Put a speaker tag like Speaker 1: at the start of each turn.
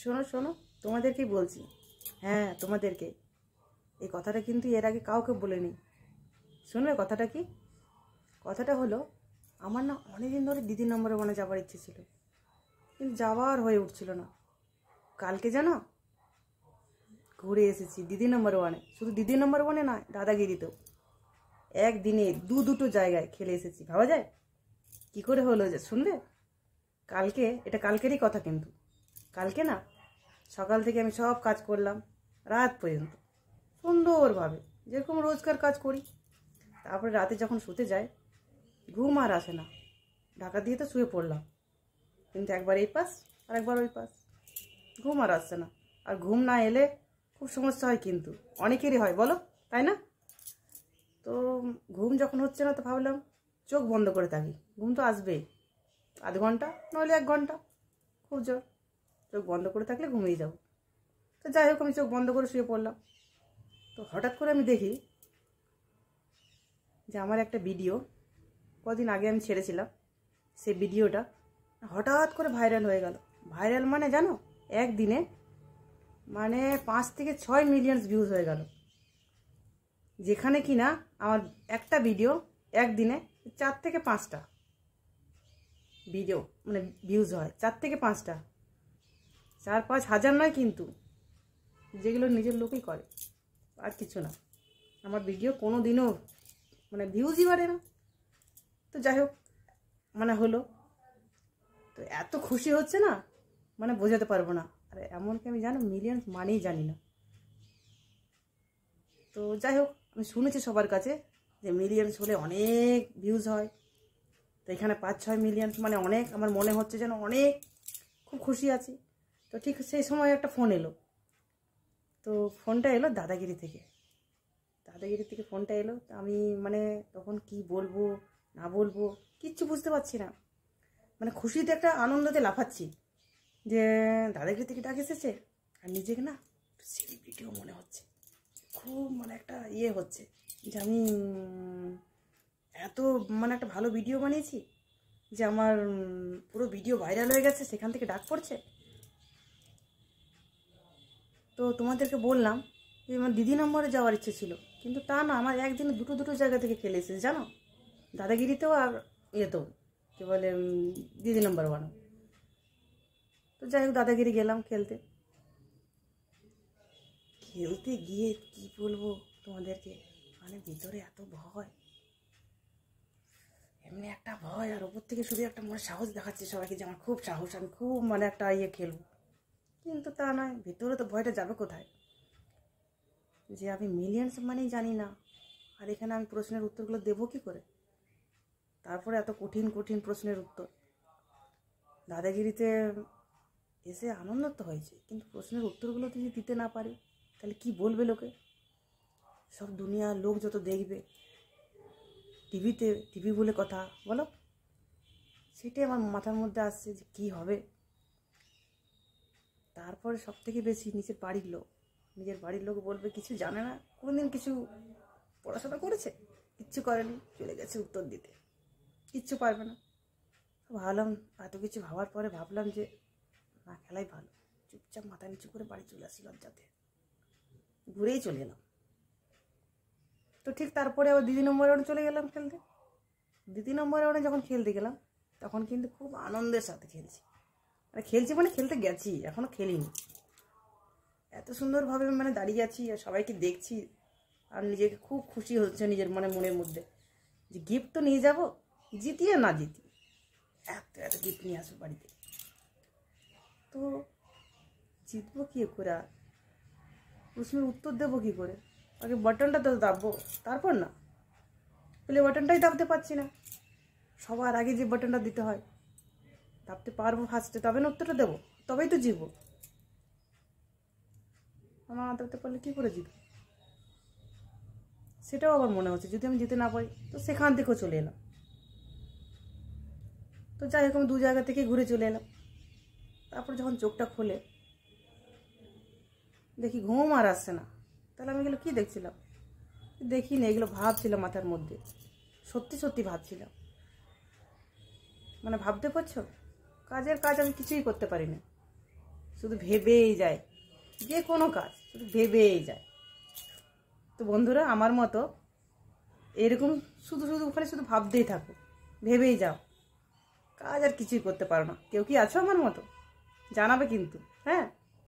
Speaker 1: শোনো শোনো, তোমাদেরকেই বলছি। হ্যাঁ, তোমাদেরকে। এই কথাটা কিন্তু এর আগে কাউকে বলিনি। শুনবে কথাটা কি? কথাটা হলো, আমার না অনেকদিন ধরে দিদি নম্বরে মানে যাবার ইচ্ছে ছিল, কিন্তু যাওয়ার হয়ে উঠছিল না। কালকে জানো, ঘুরে এসেছি দিদি নম্বর ওয়ানে। শুধু দিদি নম্বর ওয়ানে নয়, দাদাগিরিতেও একদিনে দুটো জায়গায় খেলে এসেছি। ভাবা যায়? কি করে হলো যে শুনলে? এটা কালকেরই কথা, কিন্তু কালকে না সকাল থেকে আমি সব কাজ করলাম রাত পর্যন্ত সুন্দরভাবে, যেরকম রোজকার কাজ করি। তারপরে রাতে যখন শুতে যাই, ঘুম আর আসে না। ঢাকা দিয়ে তো শুয়ে পড়লাম, কিন্তু একবার এই পাশ আর একবার ওই পাশ, ঘুম আর আসছে না। আর ঘুম না এলে খুব সমস্যা হয়, কিন্তু অনেকেরই হয়, বলো তাই না? তো ঘুম যখন হচ্ছে না, তো ভাবলাম চোখ বন্ধ করে থাকি, ঘুম তো আসবেই। আধ ঘন্টা নইলে 1 ঘন্টা, খুব জোর। চোখ বন্ধ করে থাকলে ঘুমিয়ে যাবো। তো যাই হোক, আমি চোখ বন্ধ করে শুয়ে পড়লাম। তো হঠাৎ করে আমি দেখি যে আমার একটা ভিডিও কদিন আগে আমি ছেড়েছিলাম, সেই ভিডিওটা হঠাৎ করে ভাইরাল হয়ে গেল। ভাইরাল মানে জানো, একদিনে মানে 5 থেকে 6 মিলিয়ন ভিউজ হয়ে গেল। যেখানে কিনা আমার একটা ভিডিও একদিনে 4 থেকে 5টা ভিডিও মানে ভিউজ হয়, 4 থেকে 5টা, 4-5 হাজার নয় কিন্তু, যেগুলো নিজের লোকই করে, আর কিছু না। আমার ভিডিও কোনো দিনও মানে ভিউজই বাড়ে না। তো যাই হোক, মানে হলো, তো এত খুশি হচ্ছে না, মানে বোঝাতে পারবো না। আর এমনকি আমি জানো মিলিয়ন্স মানেই জানি না। তো যাই হোক, আমি শুনেছি সবার কাছে যে মিলিয়ন্স হলে অনেক ভিউজ হয়। তো এখানে 5-6 মিলিয়ন মানে অনেক, আমার মনে হচ্ছে যেন অনেক, খুব খুশি আছি। তো ঠিক সেই সময় একটা ফোন এলো। তো ফোনটা এলো দাদাগিরি থেকে। দাদাগিরি থেকে ফোনটা এলো, তো আমি মানে তখন কি বলবো না বলবো কিচ্ছু বুঝতে পারছি না। মানে খুশিতে একটা আনন্দতে লাফাচ্ছি যে দাদাগিরি থেকে ডাক এসেছে। আর নিজেকে না সেলিব্রিটিও মনে হচ্ছে, খুব মানে একটা হচ্ছে যে আমি এত মানে একটা ভালো ভিডিও বানিয়েছি যে আমার পুরো ভিডিও ভাইরাল হয়ে গেছে, সেখান থেকে ডাক পড়ছে। তো তোমাদেরকে বললাম যে আমার দিদি নম্বরে যাওয়ার ইচ্ছে ছিল, কিন্তু তা না, আমার একদিনে দুটো জায়গা থেকে খেলে এসেছে জানো, দাদাগিরিতেও আর ইয়েতেও, কি বলে দিদি নম্বর ওয়ানও। তো যাই হোক, দাদাগিরি গেলাম খেলতে। খেলতে গিয়ে কি বলবো তোমাদেরকে, মানে ভিতরে এত ভয়, এমনি একটা ভয়, আর ওপর থেকে শুধু একটা মনে সাহস দেখাচ্ছে সবাইকে যে আমার খুব সাহস, আমি খুব মানে একটা খেলবো। কিন্তু তা নয়, ভিতরে তো ভয়টা যাবে কোথায়, যে আমি মিলিয়ন্স মানেই জানি না। আর এখানে আমি প্রশ্নের উত্তরগুলো দেবো কি করে? তারপরে এত কঠিন কঠিন প্রশ্নের উত্তর। দাদাগিরিতে এসে আনন্দ তো হয়েছে, কিন্তু প্রশ্নের উত্তরগুলো যদি দিতে না পারি, তাহলে কি বলবে লোকে? সব দুনিয়ার লোক যত দেখবে, টিভি বলে কথা, বলো, সেটাই আমার মাথার মধ্যে আসছে যে কী হবে। তারপরে সব থেকে বেশি নিজের বাড়ির লোক বলবে কিছু জানে না, কোনোদিন কিছু পড়াশোনা করেছে, কিচ্ছু করেনি, চলে গেছে উত্তর দিতে, কিচ্ছু পারবে না। ভাবলাম, এত কিছু ভাবার পরে ভাবলাম যে না, খেলাই ভালো। চুপচাপ মাথা নিচু করে বাড়ি চলে আসি লজ্জাতে, ঘুরেই চলে এলাম। তো ঠিক তারপরে আবার দিদি নম্বরে ওখানে চলে গেলাম খেলতে। দিদি নম্বরে ওখানে যখন খেলতে গেলাম, তখন কিন্তু খুব আনন্দের সাথে খেলছি। খেলছি মানে খেলতে গেছি, এখনও খেলিনি। এত সুন্দরভাবে মানে দাঁড়িয়ে আছি আর সবাইকে দেখছি, আর নিজেকে খুব খুশি হচ্ছে নিজের মনের মধ্যে যে গিফট তো নিয়ে যাব, জিতি আর না জিতি, এত গিফট নিয়ে আসবো বাড়িতে। তো জিতবো কী করে, আর প্রশ্নের উত্তর দেবো কী করে? আগে বাটনটা তো দাববো, তারপর না প্লে বাটনটাই দাবতে পারছি না। সবার আগে যে বাটনটা দিতে হয়, দাবতে পারবো ফার্স্টে, তবে না উত্তরটা দেবো, তবেই তো জিতবো। আমার দাবতে পারলে কী করে জিতবো? সেটাও আবার মনে হচ্ছে যদি আমি জিতে না পারি, তো সেখান থেকেও চলে এলাম। তো যাই হোক, আমি 2 জায়গা থেকে ঘুরে চলে এলাম। তারপর যখন চোখটা খোলে দেখি ঘুম আর আসছে না। তাহলে আমি এগুলো কী দেখছিলাম? দেখিনি, এগুলো ভাবছিলাম মাথার মধ্যে, সত্যি ভাবছিলাম। মানে ভাবতে পারছো, কাজের কাজ আমি কিছুই করতে পারি না, শুধু ভেবেই যায়, যে কোনো কাজ শুধু ভেবেই যায়। তো বন্ধুরা, আমার মতো এরকম শুধু শুধু ওখানে শুধু ভাবতেই থাকো, ভেবেই যাও, কাজ আর কিছুই করতে পারো না। কেউ কি আছো আমার মতো? জানাবে কিন্তু, হ্যাঁ।